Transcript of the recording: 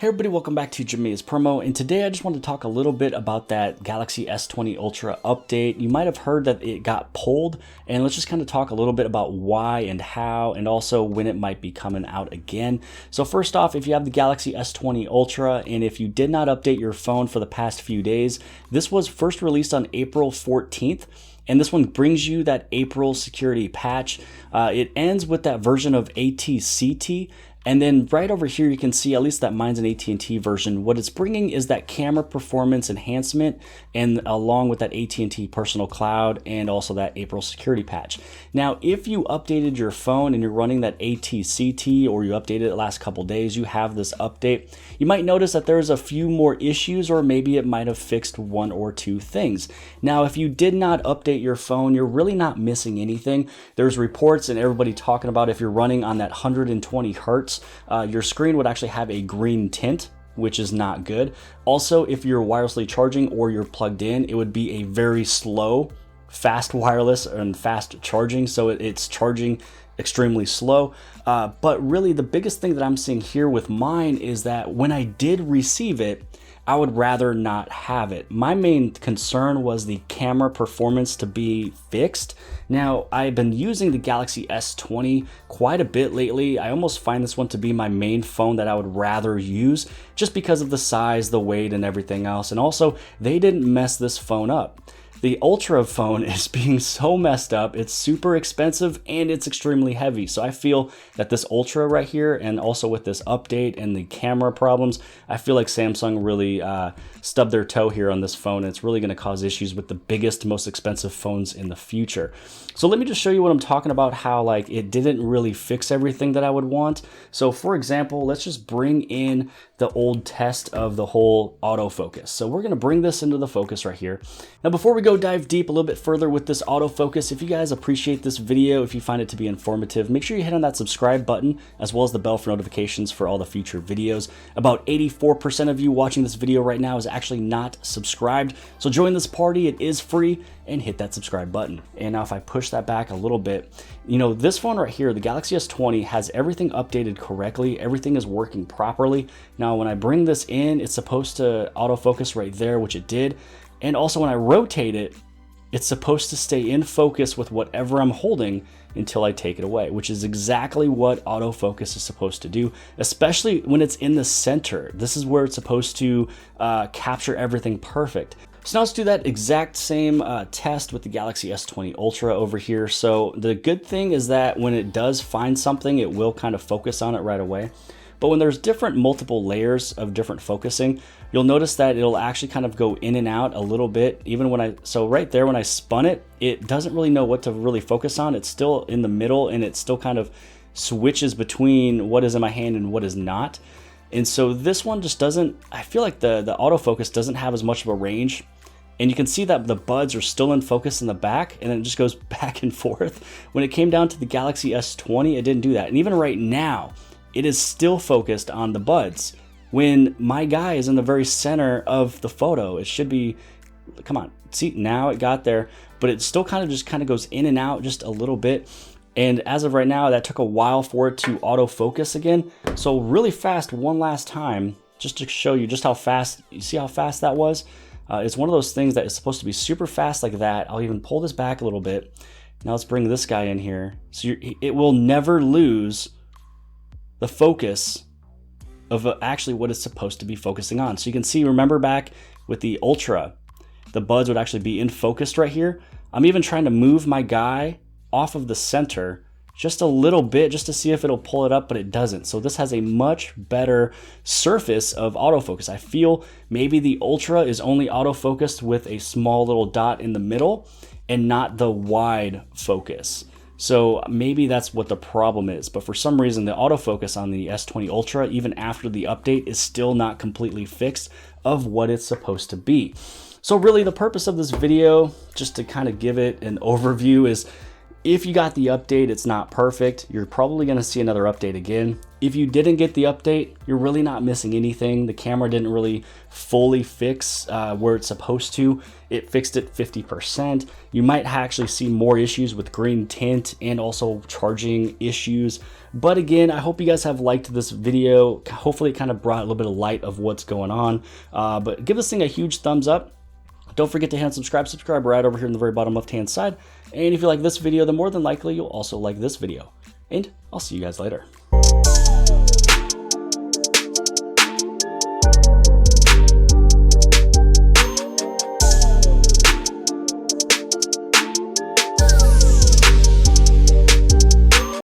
Hey everybody, welcome back to Jimmy's Promo, and today I just want to talk a little bit about that Galaxy S20 Ultra update. You might have heard that it got pulled, and let's just kind of talk a little bit about why and how, and also when it might be coming out again. So first off, if you have the Galaxy S20 Ultra, and if you did not update your phone for the past few days, this was first released on April 14th. And this one brings you that April security patch. It ends with that version of AT-CT. And then right over here, you can see, at least that mine's an AT&T version. What it's bringing is that camera performance enhancement, and along with that AT&T personal cloud, and also that April security patch. Now, if you updated your phone and you're running that AT-CT, or you updated it the last couple days, you have this update, you might notice that there's a few more issues, or maybe it might have fixed one or two things. Now, if you did not update your phone, you're really not missing anything. There's reports and everybody talking about if you're running on that 120 hertz, your screen would actually have a green tint, which is not good. Also, if you're wirelessly charging or you're plugged in, it would be a very slow, fast wireless and fast charging, so it's charging extremely slow. But really the biggest thing that I'm seeing here with mine is that when I did receive it, I would rather not have it. My main concern was the camera performance to be fixed. Now, I've been using the Galaxy S20 quite a bit lately. I almost find this one to be my main phone that I would rather use, just because of the size, the weight, and everything else. And also, they didn't mess this phone up. The Ultra phone is being so messed up. It's super expensive and it's extremely heavy. So I feel that this Ultra right here, and also with this update and the camera problems, I feel like Samsung really stubbed their toe here on this phone. And it's really going to cause issues with the biggest, most expensive phones in the future. So let me just show you what I'm talking about, how like it didn't really fix everything that I would want. So for example, let's just bring in the old test of the whole autofocus. So we're going to bring this into the focus right here. Now, before we go dive deep a little bit further with this autofocus, if you guys appreciate this video, if you find it to be informative, make sure you hit on that subscribe button, as well as the bell for notifications for all the future videos. About 84% of you watching this video right now is actually not subscribed. So join this party, it is free, and hit that subscribe button. And now if I push that back a little bit, you know, this phone right here, the Galaxy S20, has everything updated correctly. Everything is working properly. Now, when I bring this in, it's supposed to autofocus right there, which it did. And also when I rotate it, it's supposed to stay in focus with whatever I'm holding until I take it away, which is exactly what autofocus is supposed to do, especially when it's in the center. This is where it's supposed to capture everything perfect. So now let's do that exact same test with the Galaxy S20 Ultra over here. So the good thing is that when it does find something, it will kind of focus on it right away. But when there's different multiple layers of different focusing, you'll notice that it'll actually kind of go in and out a little bit. Even when so right there, when I spun it, it doesn't really know what to really focus on. It's still in the middle, and it still kind of switches between what is in my hand and what is not. And so this one just doesn't, I feel like the autofocus doesn't have as much of a range. And you can see that the buds are still in focus in the back, and then it just goes back and forth. When it came down to the Galaxy S20, it didn't do that. And even right now, it is still focused on the buds. When my guy is in the very center of the photo, it should be, come on, see, now it got there, but it still kind of goes in and out just a little bit. And as of right now, that took a while for it to autofocus again. So really fast, one last time, just to show you just how fast, you see how fast that was? It's one of those things that is supposed to be super fast like that. I'll even pull this back a little bit. Now let's bring this guy in here. So it will never lose the focus of actually what it's supposed to be focusing on. So you can see, remember back with the Ultra, the buds would actually be in focus right here. I'm even trying to move my guy off of the center just a little bit, just to see if it'll pull it up, but it doesn't. So this has a much better surface of autofocus. I feel maybe the Ultra is only autofocused with a small little dot in the middle and not the wide focus. So maybe that's what the problem is. But for some reason, the autofocus on the S20 Ultra, even after the update, is still not completely fixed of what it's supposed to be. So really the purpose of this video, just to kind of give it an overview, is if you got the update, it's not perfect. You're probably going to see another update again. If you didn't get the update, you're really not missing anything. The camera didn't really fully fix where it's supposed to. It fixed it 50%. You might actually see more issues with green tint and also charging issues. But again, I hope you guys have liked this video. Hopefully it kind of brought a little bit of light of what's going on. But give this thing a huge thumbs up. Don't forget to hit subscribe right over here in the very bottom left hand side. And if you like this video, then more than likely you'll also like this video. And I'll see you guys later.